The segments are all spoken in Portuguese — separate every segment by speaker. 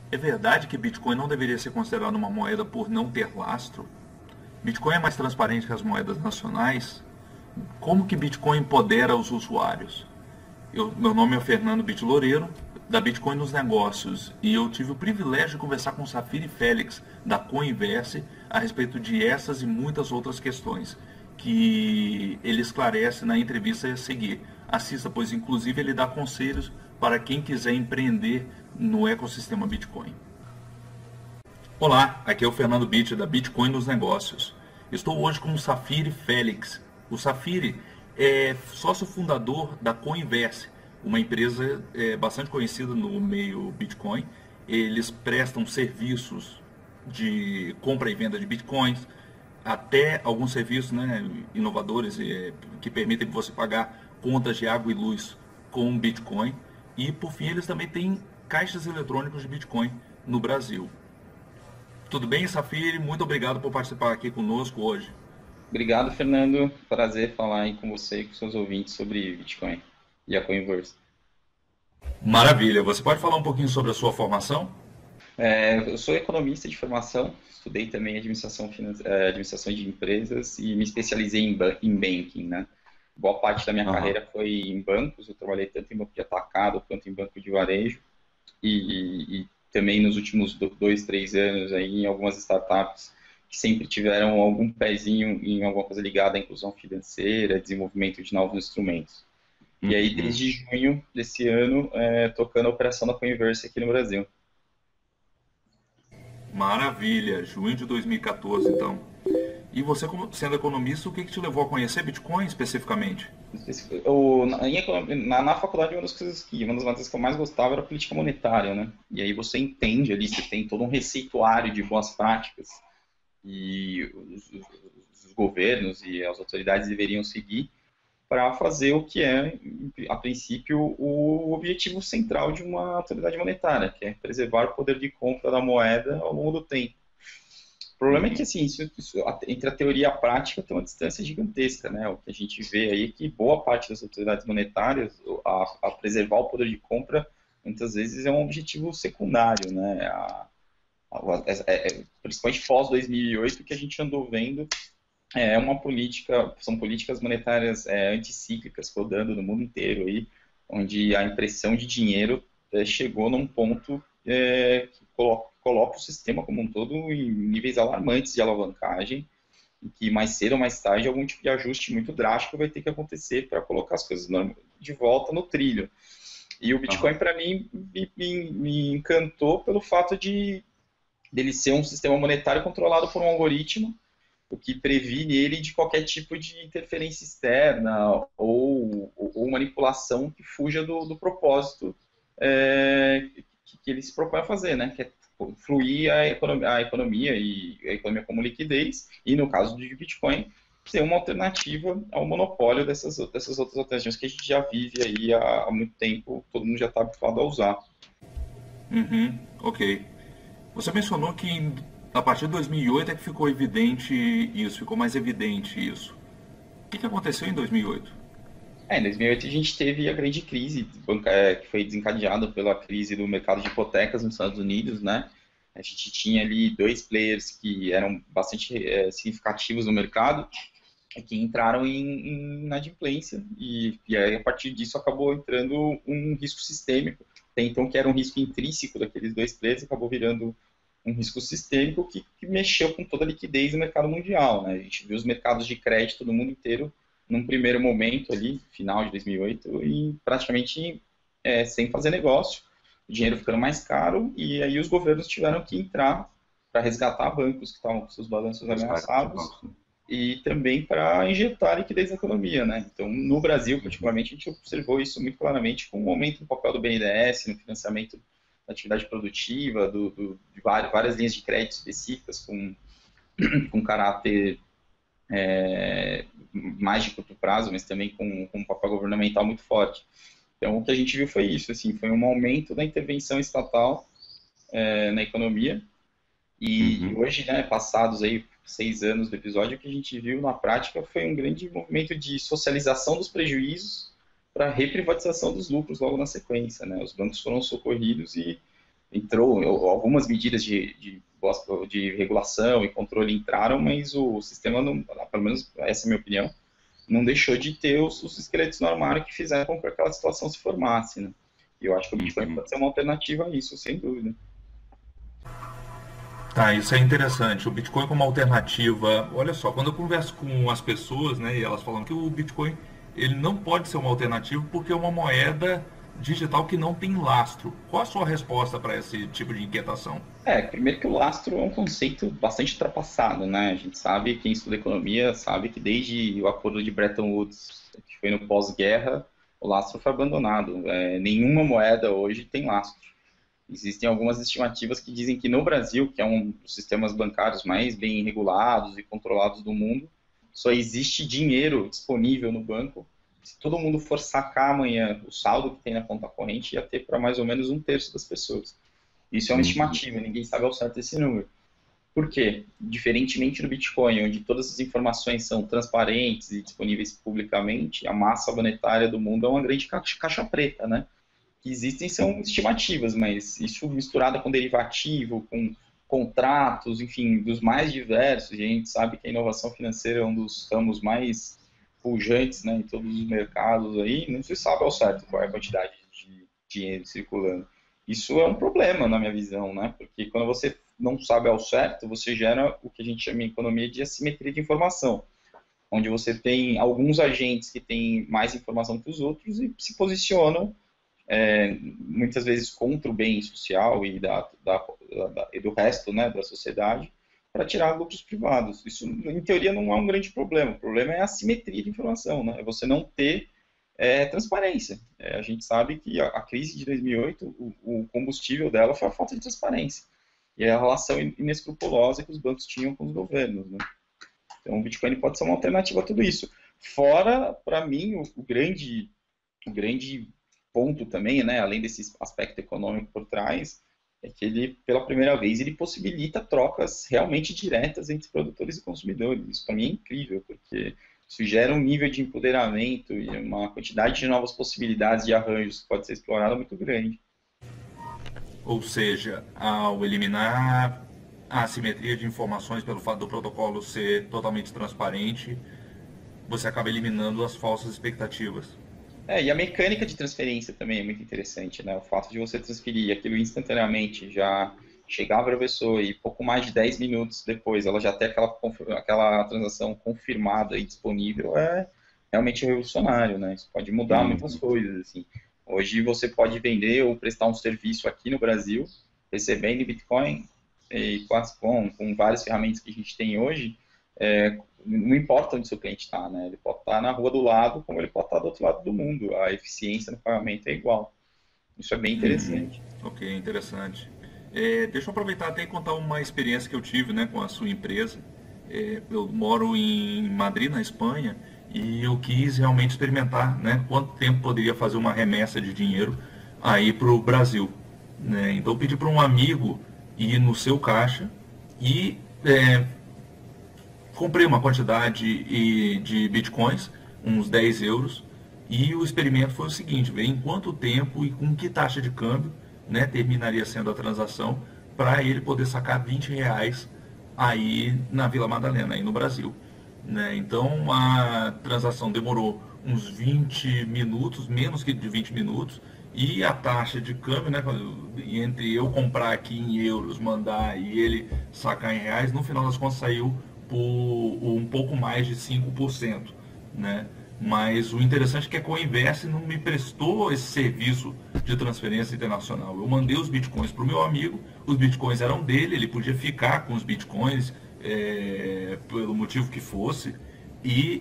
Speaker 1: É verdade que Bitcoin não deveria ser considerado uma moeda por não ter lastro? Bitcoin é mais transparente que as moedas nacionais? Como que Bitcoin empodera os usuários? Meu nome é Fernando Bitloureiro, da Bitcoin nos Negócios, e eu tive o privilégio de conversar com Safiri Félix, da Coinverse, a respeito de essas e muitas outras questões, que ele esclarece na entrevista a seguir. Assista, pois inclusive ele dá conselhos para quem quiser empreender no ecossistema Bitcoin. Olá, aqui é o Fernando Bit da Bitcoin nos Negócios. Estou hoje com o Safiri Félix. O Safiri é sócio fundador da Coinverse, uma empresa bastante conhecida no meio Bitcoin. Eles prestam serviços de compra e venda de Bitcoins, até alguns serviços, né, inovadores que permitem você pagar contas de água e luz com Bitcoin. E por fim eles também têm caixas eletrônicos de Bitcoin no Brasil. Tudo bem, Safiri? Muito obrigado por participar aqui conosco hoje.
Speaker 2: Obrigado, Fernando. Prazer falar aí com você e com seus ouvintes sobre Bitcoin e a Coinverse.
Speaker 1: Maravilha. Você pode falar um pouquinho sobre a sua formação?
Speaker 2: Eu sou economista de formação, estudei também administração de empresas e me especializei em banking, né? Boa parte da minha
Speaker 1: Aham.
Speaker 2: carreira foi em bancos, eu trabalhei tanto em banco de atacado quanto em banco de varejo e também nos últimos 2, 3 anos aí em algumas startups que sempre tiveram algum pezinho em alguma coisa ligada à inclusão financeira, desenvolvimento de novos instrumentos. E aí,
Speaker 1: Uhum.
Speaker 2: desde junho desse ano, tocando a operação da Coinverse aqui no Brasil.
Speaker 1: Maravilha. Junho de 2014, então. E você, sendo economista, o que te levou a conhecer Bitcoin especificamente?
Speaker 2: Na faculdade, uma das matérias que eu mais gostava era política monetária, né? E aí você entende ali, você tem todo um receituário de boas práticas e os governos e as autoridades deveriam seguir para fazer o que é, a princípio, o objetivo central de uma autoridade monetária, que é preservar o poder de compra da moeda ao longo do tempo. O problema é que,
Speaker 1: Uhum.
Speaker 2: assim, entre a teoria e a prática tem uma distância gigantesca, né? O que a gente vê aí é que boa parte das autoridades monetárias, a preservar o poder de compra, muitas vezes é um objetivo secundário, né? Principalmente pós 2008, que a gente andou vendo são políticas monetárias anticíclicas rodando no mundo inteiro aí, onde a impressão de dinheiro chegou num ponto que coloca o sistema como um todo em níveis alarmantes de alavancagem, e que mais cedo ou mais tarde algum tipo de ajuste muito drástico vai ter que acontecer para colocar as coisas de volta no trilho. E o Bitcoin,
Speaker 1: Aham.
Speaker 2: para mim, me encantou pelo fato de dele ser um sistema monetário controlado por um algoritmo, o que previne ele de qualquer tipo de interferência externa ou manipulação que fuja do propósito que ele se propõe a fazer, né? Que é fluir a economia e a economia como liquidez, e no caso do Bitcoin, ser uma alternativa ao monopólio dessas outras alternativas que a gente já vive aí há muito tempo, todo mundo já está habituado a usar.
Speaker 1: Uhum. Ok. Você mencionou que a partir de 2008 é que ficou evidente isso, ficou mais evidente isso. O que aconteceu em 2008?
Speaker 2: Em 2008 a gente teve a grande crise que foi desencadeada pela crise do mercado de hipotecas nos Estados Unidos, né? A gente tinha ali dois players que eram bastante significativos no mercado, que entraram em inadimplência e aí a partir disso acabou entrando um risco sistêmico. Até então que era um risco intrínseco daqueles dois players, acabou virando um risco sistêmico que mexeu com toda a liquidez do mercado mundial, né? A gente viu os mercados de crédito no mundo inteiro num primeiro momento ali, final de 2008, e praticamente sem fazer negócio, o dinheiro ficando mais caro, e aí os governos tiveram que entrar para resgatar bancos que estavam com seus balanços
Speaker 1: Resgate de
Speaker 2: ameaçados
Speaker 1: banco.
Speaker 2: e também para injetar liquidez na economia, né? Então, no Brasil, particularmente, a gente observou isso muito claramente com o aumento do papel do BNDES no financiamento da atividade produtiva, de várias linhas de crédito específicas com caráter mais de curto prazo, mas também com um papel governamental muito forte. Então, o que a gente viu foi isso, assim, foi um aumento da intervenção estatal na economia, e
Speaker 1: Uhum.
Speaker 2: hoje, né, passados aí 6 anos do episódio, o que a gente viu na prática foi um grande movimento de socialização dos prejuízos para reprivatização dos lucros logo na sequência, né? Os bancos foram socorridos entrou, algumas medidas de regulação e controle entraram, mas o sistema, não, pelo menos essa é a minha opinião, não deixou de ter os esqueletos no armário que fizeram com que aquela situação se formasse, né? E eu acho que o Bitcoin pode ser uma alternativa a isso, sem dúvida.
Speaker 1: Tá, isso é interessante. O Bitcoin como alternativa. Olha só, quando eu converso com as pessoas, né, e elas falam que o Bitcoin ele não pode ser uma alternativa porque é uma moeda digital que não tem lastro. Qual a sua resposta para esse tipo de inquietação?
Speaker 2: Primeiro que o lastro é um conceito bastante ultrapassado, né? A gente sabe, quem estuda economia sabe que desde o acordo de Bretton Woods, que foi no pós-guerra, o lastro foi abandonado. Nenhuma moeda hoje tem lastro. Existem algumas estimativas que dizem que no Brasil, que é um dos sistemas bancários mais bem regulados e controlados do mundo, só existe dinheiro disponível no banco. Se todo mundo for sacar amanhã o saldo que tem na conta corrente, ia ter para mais ou menos um terço das pessoas. Isso é uma estimativa, ninguém sabe ao certo esse número. Por quê? Diferentemente do Bitcoin, onde todas as informações são transparentes e disponíveis publicamente, a massa monetária do mundo é uma grande caixa preta, né? Que existem são estimativas, mas isso misturado com derivativo, com contratos, enfim, dos mais diversos. E a gente sabe que a inovação financeira é um dos ramos mais pujantes, né, em todos os mercados aí, não se sabe ao certo qual é a quantidade de dinheiro circulando. Isso é um problema na minha visão, né, porque quando você não sabe ao certo, você gera o que a gente chama em economia de assimetria de informação, onde você tem alguns agentes que têm mais informação que os outros e se posicionam muitas vezes contra o bem social e e do resto, né, da sociedade, para tirar lucros privados. Isso, em teoria, não é um grande problema. O problema é a assimetria de informação, né? É você não ter transparência. A gente sabe que a crise de 2008, o combustível dela foi a falta de transparência. E a relação inescrupulosa que os bancos tinham com os governos, né? Então, o Bitcoin pode ser uma alternativa a tudo isso. Fora, para mim, o grande ponto também, né, além desse aspecto econômico por trás, é que ele, pela primeira vez, ele possibilita trocas realmente diretas entre produtores e consumidores. Isso para mim é incrível, porque isso gera um nível de empoderamento e uma quantidade de novas possibilidades de arranjos que pode ser explorada muito grande.
Speaker 1: Ou seja, ao eliminar a assimetria de informações pelo fato do protocolo ser totalmente transparente, você acaba eliminando as falsas expectativas.
Speaker 2: E a mecânica de transferência também é muito interessante, né? O fato de você transferir aquilo instantaneamente, já chegar para a pessoa e pouco mais de 10 minutos depois ela já ter aquela transação confirmada e disponível, é realmente revolucionário, né? Isso pode mudar muitas coisas, assim. Hoje você pode vender ou prestar um serviço aqui no Brasil, recebendo Bitcoin, e com várias ferramentas que a gente tem hoje, não importa onde o seu cliente está, né? Ele pode estar na rua do lado, como ele pode estar do outro lado do mundo. A eficiência no pagamento é igual. Isso é bem interessante.
Speaker 1: Ok, interessante. Deixa eu aproveitar até e contar uma experiência que eu tive, né, com a sua empresa. Eu moro em Madrid, na Espanha, e eu quis realmente experimentar, né, quanto tempo poderia fazer uma remessa de dinheiro aí para o Brasil, né? Então eu pedi para um amigo ir no seu caixa e comprei uma quantidade de bitcoins, uns 10 euros, e o experimento foi o seguinte: ver em quanto tempo e com que taxa de câmbio, né, terminaria sendo a transação para ele poder sacar R$ 20 aí na Vila Madalena, aí no Brasil, né? Então a transação demorou uns 20 minutos, menos que de 20 minutos, e a taxa de câmbio, né, entre eu comprar aqui em euros, mandar e ele sacar em reais, no final das contas saiu por um pouco mais de 5%, né? Mas o interessante é que a Coinverse não me prestou esse serviço de transferência internacional. Eu mandei os bitcoins para o meu amigo, os bitcoins eram dele, ele podia ficar com os bitcoins pelo motivo que fosse,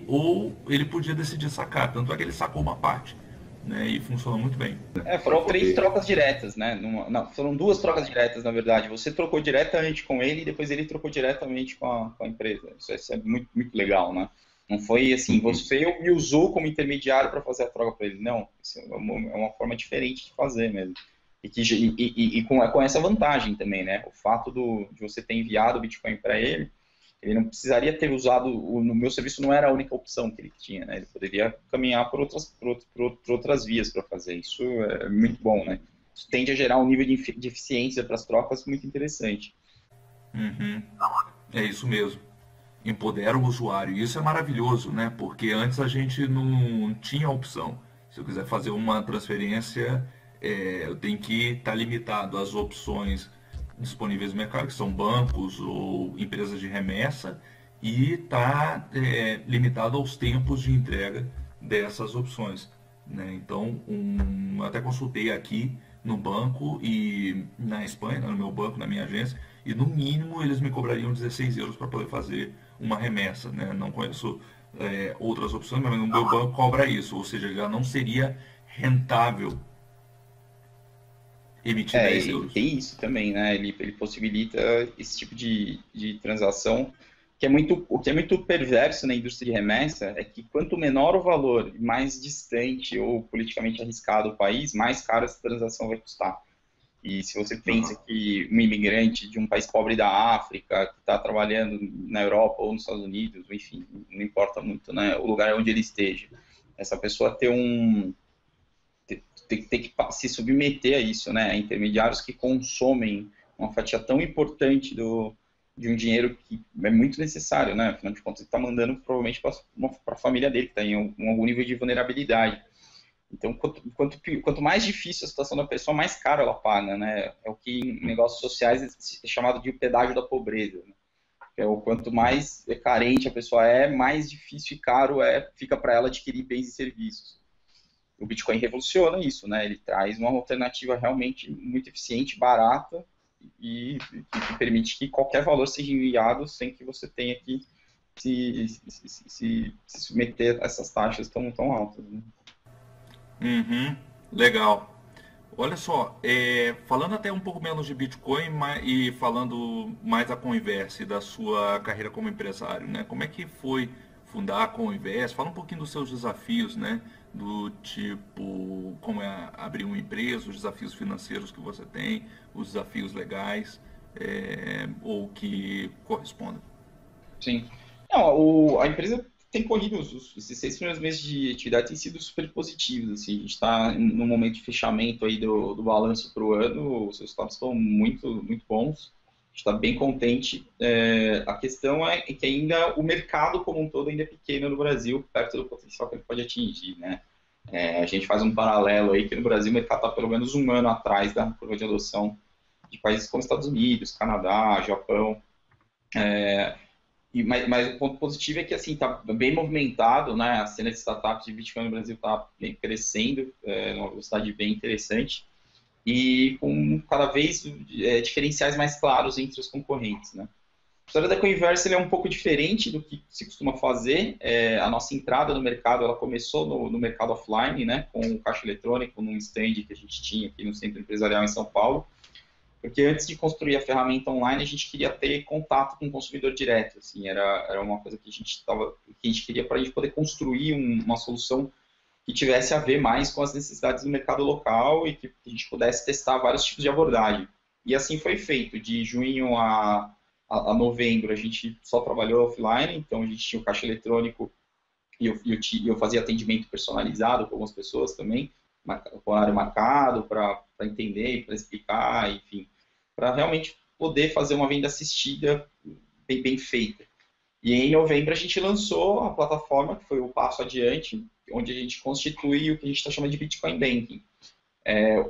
Speaker 1: ou ele podia decidir sacar. Tanto é que ele sacou uma parte, né, e funcionou muito bem.
Speaker 2: Foram 3 trocas diretas, né? Não, foram 2 trocas diretas, na verdade. Você trocou diretamente com ele e depois ele trocou diretamente com a empresa. Isso é muito, muito legal, né? Não foi assim, você me usou como intermediário para fazer a troca para ele. Não, isso é uma forma diferente de fazer mesmo. E com essa vantagem também, né? O fato de você ter enviado o Bitcoin para ele não precisaria ter usado, no meu serviço não era a única opção que ele tinha, né? Ele poderia caminhar por outras vias para fazer. Isso é muito bom, né? isso tende a gerar um nível de eficiência para as trocas muito interessante.
Speaker 1: Uhum. É isso mesmo. Empodera o usuário. E isso é maravilhoso, né? Porque antes a gente não tinha opção. Se eu quiser fazer uma transferência, eu tenho que estar limitado às opções disponíveis no mercado, que são bancos ou empresas de remessa, e está limitado aos tempos de entrega dessas opções, né? Então, eu até consultei aqui no banco e na Espanha, no meu banco, na minha agência, e no mínimo eles me cobrariam 16 euros para poder fazer uma remessa, né? Não conheço outras opções, mas o meu banco cobra isso, ou seja, já não seria rentável emitir 10
Speaker 2: E
Speaker 1: euros.
Speaker 2: tem isso também, né? Ele possibilita esse tipo de transação, o que é muito perverso na indústria de remessa é que quanto menor o valor, mais distante ou politicamente arriscado o país, mais caro essa transação vai custar. E se você pensa
Speaker 1: Uhum.
Speaker 2: que um imigrante de um país pobre da África, que está trabalhando na Europa ou nos Estados Unidos, enfim, não importa muito, né, o lugar onde ele esteja, essa pessoa ter que se submeter a isso, né, a intermediários que consomem uma fatia tão importante de um dinheiro que é muito necessário, né, afinal de contas ele está mandando provavelmente para a família dele, que está em algum nível de vulnerabilidade. Então, quanto mais difícil a situação da pessoa, mais caro ela paga, né? É o que em negócios sociais é chamado de pedágio da pobreza, né? É o quanto mais carente a pessoa é, mais difícil e caro fica para ela adquirir bens e serviços. O Bitcoin revoluciona isso, né? Ele traz uma alternativa realmente muito eficiente, barata e que permite que qualquer valor seja enviado sem que você tenha que se submeter a essas taxas tão altas, né?
Speaker 1: Uhum. Legal. Olha só, falando até um pouco menos de Bitcoin e falando mais da Converse, da sua carreira como empresário, né? Como é que foi fundar a Converse? Fala um pouquinho dos seus desafios, né? Do tipo, como é abrir uma empresa, os desafios financeiros que você tem, os desafios legais, ou que correspondem.
Speaker 2: Sim. Não, a empresa tem corrido, esses 6 primeiros meses de atividade têm sido super positivos, assim, a gente está no momento de fechamento aí do balanço para o ano, os resultados estão muito, muito bons, a gente está bem contente. A questão é que ainda o mercado como um todo ainda é pequeno no Brasil, perto do potencial que ele pode atingir, né? A gente faz um paralelo aí que no Brasil o mercado está pelo menos um ano atrás da curva de adoção de países como Estados Unidos, Canadá, Japão. Mas o ponto positivo é que assim está bem movimentado, né? A cena de startups de Bitcoin no Brasil está crescendo, numa velocidade bem interessante e com cada vez diferenciais mais claros entre os concorrentes, né? A história da Coinverse é um pouco diferente do que se costuma fazer. A nossa entrada no mercado ela começou no mercado offline, né? Com o caixa eletrônico num stand que a gente tinha aqui no Centro Empresarial em São Paulo. Porque antes de construir a ferramenta online, a gente queria ter contato com o consumidor direto. Assim, era uma coisa que a gente queria para a gente poder construir uma solução que tivesse a ver mais com as necessidades do mercado local e que a gente pudesse testar vários tipos de abordagem. E assim foi feito. De junho a novembro, a gente só trabalhou offline, então a gente tinha o caixa eletrônico e eu fazia atendimento personalizado com algumas pessoas também, com horário marcado, para entender, para explicar, enfim, para realmente poder fazer uma venda assistida bem feita. E em novembro a gente lançou a plataforma, que foi o passo adiante, onde a gente constitui o que a gente está chamando de Bitcoin Banking.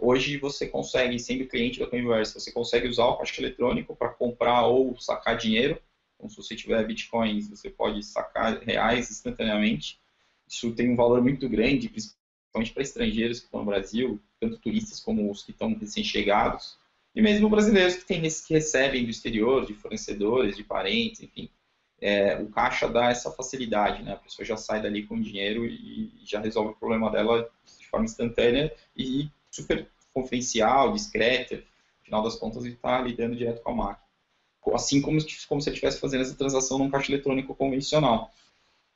Speaker 2: Hoje você consegue, sendo cliente da Coinverse, você consegue usar o caixa eletrônico para comprar ou sacar dinheiro. Então, se você tiver bitcoins, você pode sacar reais instantaneamente. Isso tem um valor muito grande, principalmente para estrangeiros que estão no Brasil, tanto turistas como os que estão recém-chegados, e mesmo brasileiros que recebem do exterior, de fornecedores, de parentes, enfim. O caixa dá essa facilidade, né? A pessoa já sai dali com dinheiro e já resolve o problema dela de forma instantânea e super confidencial, discreta. No final das contas, ele está lidando direto com a máquina. Assim como se ele estivesse fazendo essa transação num caixa eletrônico convencional.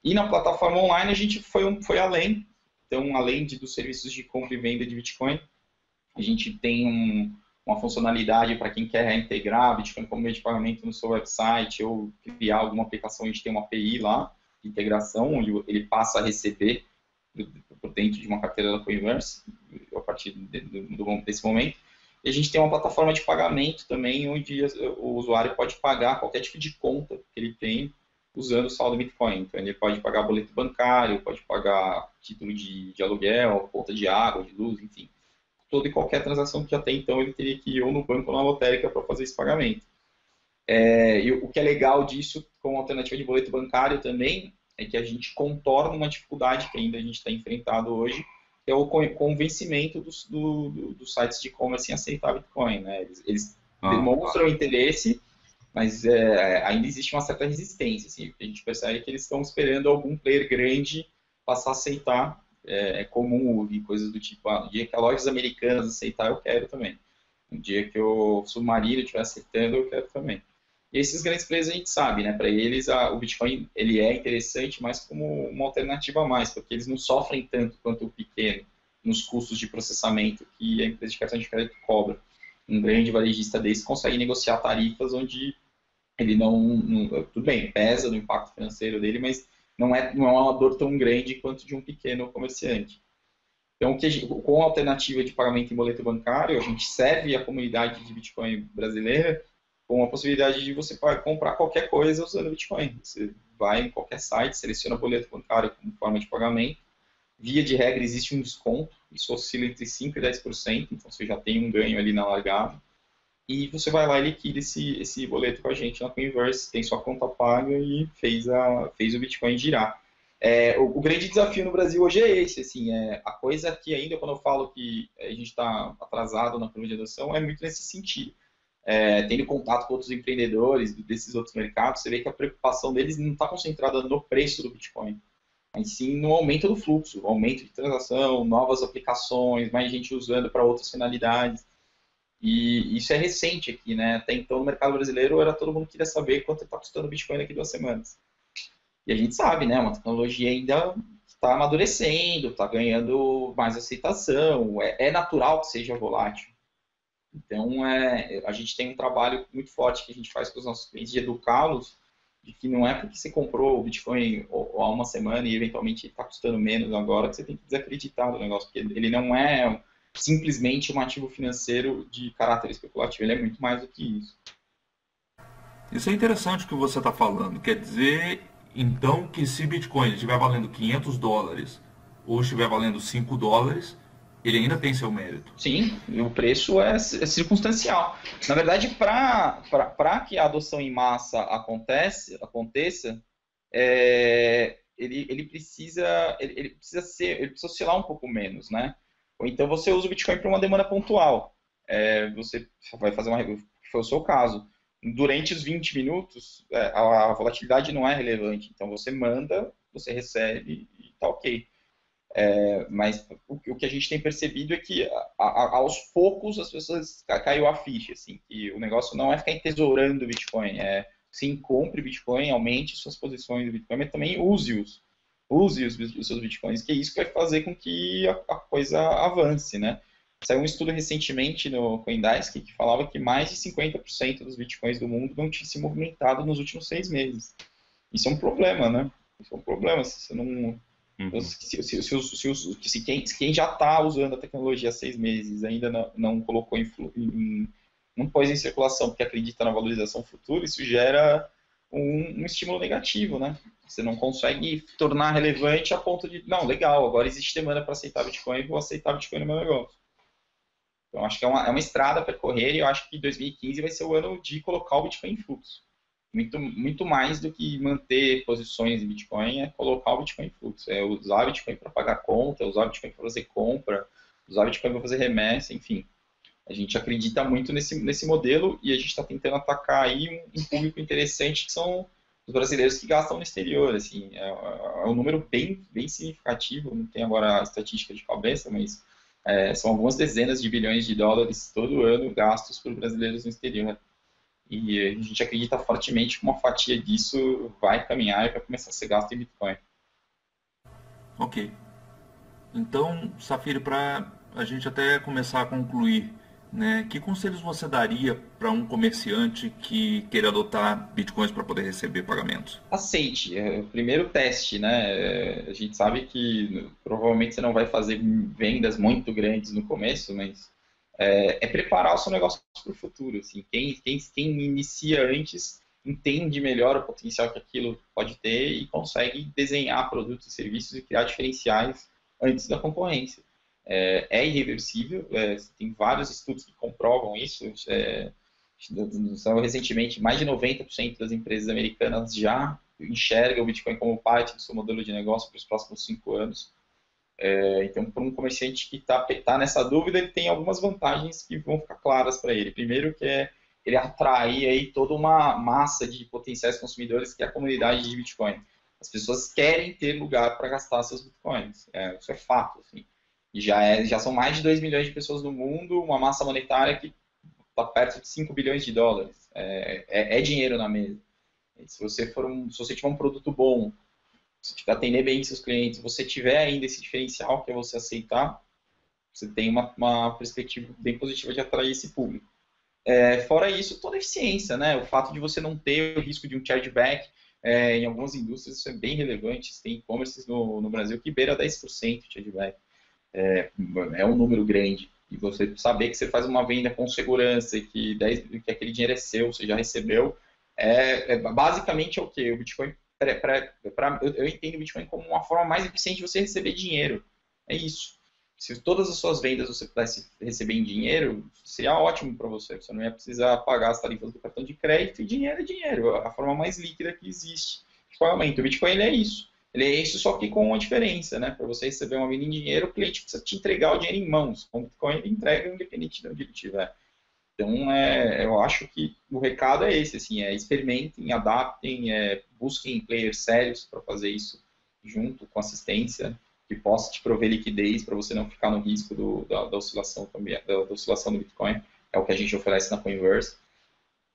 Speaker 2: E na plataforma online a gente foi além. Então, além dos serviços de compra e venda de Bitcoin, a gente tem uma funcionalidade para quem quer reintegrar Bitcoin como meio de pagamento no seu website ou criar alguma aplicação. A gente tem uma API lá de integração, onde ele passa a receber por dentro de uma carteira da Coinverse, a partir desse momento. E a gente tem uma plataforma de pagamento também, onde o usuário pode pagar qualquer tipo de conta que ele tem usando o saldo Bitcoin. Então, ele pode pagar boleto bancário, pode pagar título de aluguel, conta de água, de luz, enfim. Toda e qualquer transação que até então ele teria que ir ou no banco ou na lotérica para fazer esse pagamento. E o que é legal disso, como alternativa de boleto bancário também, é que a gente contorna uma dificuldade que ainda a gente está enfrentando hoje, que é o convencimento dos sites de e-commerce em aceitar Bitcoin. Né? Eles demonstram interesse, mas ainda existe uma certa resistência. Assim, a gente percebe que eles estão esperando algum player grande passar a aceitar, comum e coisas do tipo, no dia que as lojas americanas aceitar, eu quero também. No dia que o Submarino estiver aceitando, eu quero também. E esses grandes players a gente sabe, né? Para eles o Bitcoin ele é interessante, mas como uma alternativa a mais, porque eles não sofrem tanto quanto o pequeno nos custos de processamento que a empresa de cartão de crédito cobra. Um grande varejista desse consegue negociar tarifas onde ele tudo bem, pesa no impacto financeiro dele, mas não é uma dor tão grande quanto de um pequeno comerciante. Então, com a alternativa de pagamento em boleto bancário, a gente serve a comunidade de Bitcoin brasileira com a possibilidade de você comprar qualquer coisa usando Bitcoin. Você vai em qualquer site, seleciona boleto bancário como forma de pagamento. Via de regra, existe um desconto, isso oscila entre 5% e 10%, então você já tem um ganho ali na largada. E você vai lá e liquida esse boleto com a gente na Coinverse, tem sua conta paga e fez o Bitcoin girar. O grande desafio no Brasil hoje é esse, assim, a coisa que ainda quando eu falo que a gente está atrasado na curva de adoção é muito nesse sentido. Tendo contato com outros empreendedores desses outros mercados, você vê que a preocupação deles não está concentrada no preço do Bitcoin, mas sim no aumento do fluxo, aumento de transação, novas aplicações, mais gente usando para outras finalidades. E isso é recente aqui, né? Até então no mercado brasileiro todo mundo queria saber quanto está custando o Bitcoin daqui a 2 semanas. E a gente sabe, né? Uma tecnologia ainda está amadurecendo, está ganhando mais aceitação, é natural que seja volátil. Então, a gente tem um trabalho muito forte que a gente faz com os nossos clientes de educá-los, de que não é porque você comprou o Bitcoin há uma semana e eventualmente está custando menos agora que você tem que desacreditar do negócio, porque ele não é simplesmente um ativo financeiro de caráter especulativo, ele é muito mais do que isso.
Speaker 1: Isso é interessante o que você está falando. Quer dizer, então, que se Bitcoin estiver valendo $500 ou estiver valendo $5, ele ainda tem seu mérito.
Speaker 2: Sim, o preço é circunstancial. Na verdade, para que a adoção em massa aconteça, ele precisa oscilar um pouco menos, né? Ou então você usa o Bitcoin para uma demanda pontual. Você vai fazer que foi o seu caso. Durante os 20 minutos, a volatilidade não é relevante. Então você manda, você recebe e está ok. Mas o que a gente tem percebido é que aos poucos as pessoas caiu a ficha, assim, que o negócio não é ficar entesourando o Bitcoin, sim, compre Bitcoin, aumente suas posições do Bitcoin, mas também use os seus Bitcoins, que é isso que vai fazer com que a coisa avance, né? Saiu um estudo recentemente no CoinDesk que falava que mais de 50% dos Bitcoins do mundo não tinham se movimentado nos últimos 6 meses. Isso é um problema, né? Isso é um problema, se você não... Se quem já está usando a tecnologia há 6 meses ainda não colocou não pôs em circulação porque acredita na valorização futura, isso gera um estímulo negativo, né? Você não consegue tornar relevante a ponto de, não, legal, agora existe demanda para aceitar Bitcoin, vou aceitar Bitcoin no meu negócio. Então, acho que é uma estrada a percorrer e eu acho que 2015 vai ser o ano de colocar o Bitcoin em fluxo. Muito mais do que manter posições em Bitcoin, é colocar o Bitcoin em fluxo. É usar o Bitcoin para pagar conta, usar o Bitcoin para fazer compra, usar o Bitcoin para fazer remessa, enfim. A gente acredita muito nesse modelo e a gente está tentando atacar aí um público interessante que são os brasileiros que gastam no exterior. Assim, é um número bem significativo, não tenho agora a estatística de cabeça, mas são algumas dezenas de bilhões de dólares todo ano gastos por brasileiros no exterior. E a gente acredita fortemente que uma fatia disso vai caminhar e vai começar a ser gasto em Bitcoin.
Speaker 1: Ok. Então, Safiri, para a gente até começar a concluir né? Que conselhos você daria para um comerciante que queira adotar bitcoins para poder receber pagamentos?
Speaker 2: Aceite, é o primeiro teste, né? A gente sabe que provavelmente você não vai fazer vendas muito grandes no começo, mas preparar o seu negócio para o futuro. Assim. Quem inicia antes entende melhor o potencial que aquilo pode ter e consegue desenhar produtos e serviços e criar diferenciais antes da concorrência. Irreversível, tem vários estudos que comprovam isso. Recentemente, mais de 90% das empresas americanas já enxergam o Bitcoin como parte do seu modelo de negócio para os próximos 5 anos. Então, para um comerciante que tá nessa dúvida, ele tem algumas vantagens que vão ficar claras para ele. Primeiro, que é ele atrair aí toda uma massa de potenciais consumidores que é a comunidade de Bitcoin. As pessoas querem ter lugar para gastar seus Bitcoins. Isso é fato. Assim. E já são mais de 2 milhões de pessoas no mundo, uma massa monetária que está perto de 5 bilhões de dólares. É dinheiro na mesa. Se você tiver um produto bom, se tiver atender bem seus clientes, você tiver ainda esse diferencial que é você aceitar, você tem uma perspectiva bem positiva de atrair esse público. Fora isso, toda a eficiência, né? O fato de você não ter o risco de um chargeback, em algumas indústrias isso é bem relevante. Tem e-commerces no Brasil que beira 10% de chargeback. É um número grande. E você saber que você faz uma venda com segurança, que aquele dinheiro é seu, você já recebeu, basicamente é o quê? O Bitcoin, eu entendo o Bitcoin como uma forma mais eficiente de você receber dinheiro. É isso. Se todas as suas vendas você pudesse receber em dinheiro, seria ótimo para você. Você não ia precisar pagar as tarifas do cartão de crédito, e dinheiro é dinheiro. A forma mais líquida que existe de pagamento. O Bitcoin ele é isso. Ele é isso, só que com uma diferença, né? Para você receber uma venda em dinheiro, o cliente precisa te entregar o dinheiro em mãos. Com o Bitcoin ele entrega independente de onde ele estiver. Então, eu acho que o recado é esse, assim, experimentem, adaptem, busquem players sérios para fazer isso junto com assistência, que possa te prover liquidez para você não ficar no risco da oscilação também, da oscilação do Bitcoin. É o que a gente oferece na Coinverse.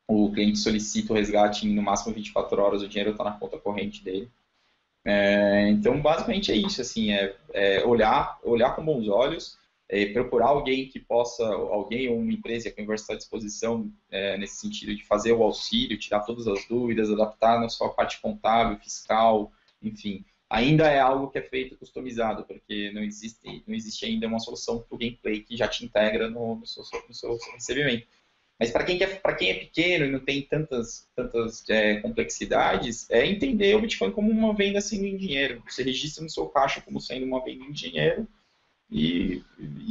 Speaker 2: O cliente solicita o resgate em no máximo 24 horas, o dinheiro está na conta corrente dele. Então, basicamente é isso, assim, olhar com bons olhos, procurar alguém que possa, alguém ou uma empresa que a Coinverse está à disposição nesse sentido de fazer o auxílio, tirar todas as dúvidas, adaptar na sua parte contábil, fiscal, enfim. Ainda é algo que é feito customizado, porque não existe ainda uma solução para o gameplay que já te integra no seu recebimento. Mas para quem é pequeno e não tem tantas complexidades, é entender o Bitcoin como uma venda sendo em dinheiro. Você registra no seu caixa como sendo uma venda em dinheiro e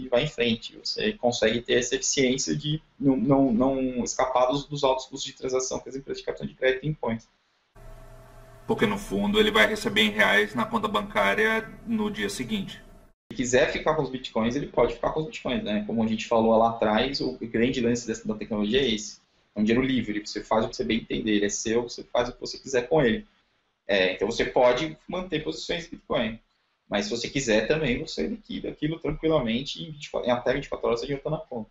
Speaker 2: vai em frente. Você consegue ter essa eficiência de não escapar dos altos custos de transação que as empresas de cartão de crédito impõem.
Speaker 1: Porque no fundo ele vai receber em reais na conta bancária no dia seguinte.
Speaker 2: Se quiser ficar com os bitcoins, ele pode ficar com os bitcoins, né? Como a gente falou lá atrás, o grande lance da tecnologia é esse. É um dinheiro livre, você faz o que você bem entender, ele é seu, você faz o que você quiser com ele. Então você pode manter posições de bitcoin. Mas se você quiser também, você liquida aquilo tranquilamente e em até 24 horas você já está na conta.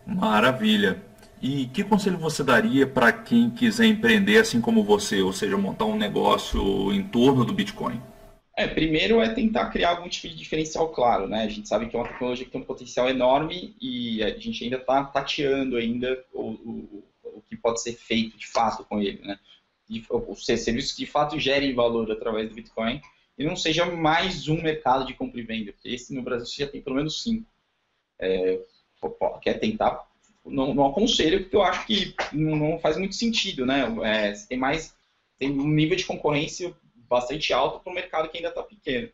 Speaker 1: Maravilha. E que conselho você daria para quem quiser empreender assim como você, ou seja, montar um negócio em torno do Bitcoin?
Speaker 2: Primeiro é tentar criar algum tipo de diferencial claro, né? A gente sabe que é uma tecnologia que tem um potencial enorme e a gente ainda está tateando ainda o que pode ser feito de fato com ele, né? Serviços que de fato gerem valor através do Bitcoin e não seja mais um mercado de compra e venda, porque esse no Brasil você já tem pelo menos 5. Quer tentar, não aconselho, porque eu acho que não faz muito sentido, né? Você tem um nível de concorrência bastante alto para um mercado que ainda está pequeno.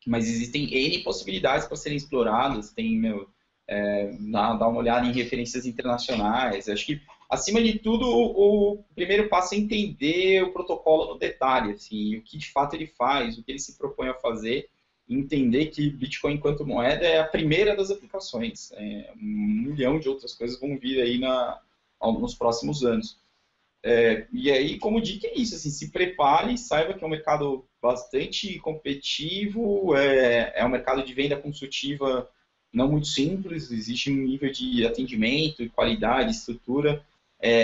Speaker 2: Mas existem N possibilidades para serem exploradas, dar uma olhada em referências internacionais. Acho que, acima de tudo, o primeiro passo é entender o protocolo no detalhe, assim, o que de fato ele faz, o que ele se propõe a fazer, e entender que Bitcoin enquanto moeda é a primeira das aplicações. 1 milhão de outras coisas vão vir aí nos próximos anos. E aí, como dica, é isso, assim, se prepare, saiba que é um mercado bastante competitivo, é um mercado de venda consultiva não muito simples, existe um nível de atendimento, qualidade, estrutura,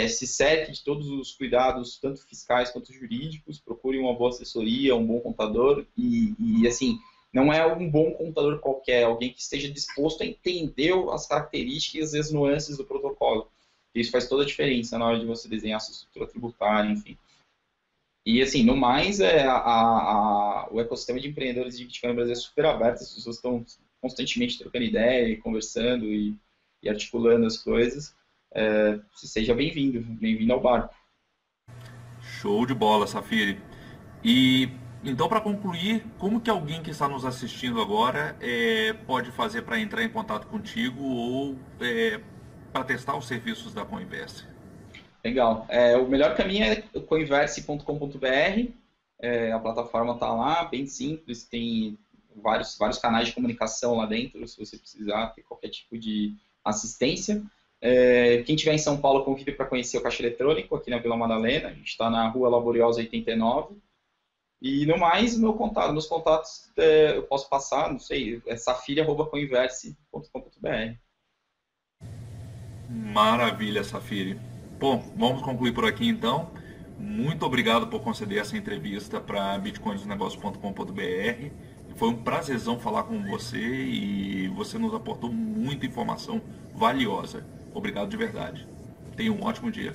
Speaker 2: se cerque de todos os cuidados, tanto fiscais quanto jurídicos, procure uma boa assessoria, um bom contador e assim, não é um bom computador qualquer, é alguém que esteja disposto a entender as características e as nuances do protocolo. Isso faz toda a diferença na hora de você desenhar a sua estrutura tributária, enfim. E, assim, no mais, o ecossistema de empreendedores de Bitcoin no Brasil é super aberto, as pessoas estão constantemente trocando ideia, e conversando e articulando as coisas. Seja bem-vindo, bem-vindo ao barco.
Speaker 1: Show de bola, Safiri. E então, para concluir, como que alguém que está nos assistindo agora pode fazer para entrar em contato contigo ou para testar os serviços da Coinverse?
Speaker 2: Legal. O melhor caminho é coinverse.com.br. A plataforma está lá, bem simples, tem vários canais de comunicação lá dentro, se você precisar ter qualquer tipo de assistência. Quem estiver em São Paulo, convido para conhecer o Caixa Eletrônico, aqui na Vila Madalena. A gente está na Rua Laboriosa 89. E no mais, meus contatos eu posso passar, não sei, é safiri@coinverse.com.br.
Speaker 1: Maravilha, Safiri. Bom, vamos concluir por aqui então. Muito obrigado por conceder essa entrevista para bitcoinsnegócios.com.br. Foi um prazerzão falar com você e você nos aportou muita informação valiosa. Obrigado de verdade. Tenha um ótimo dia.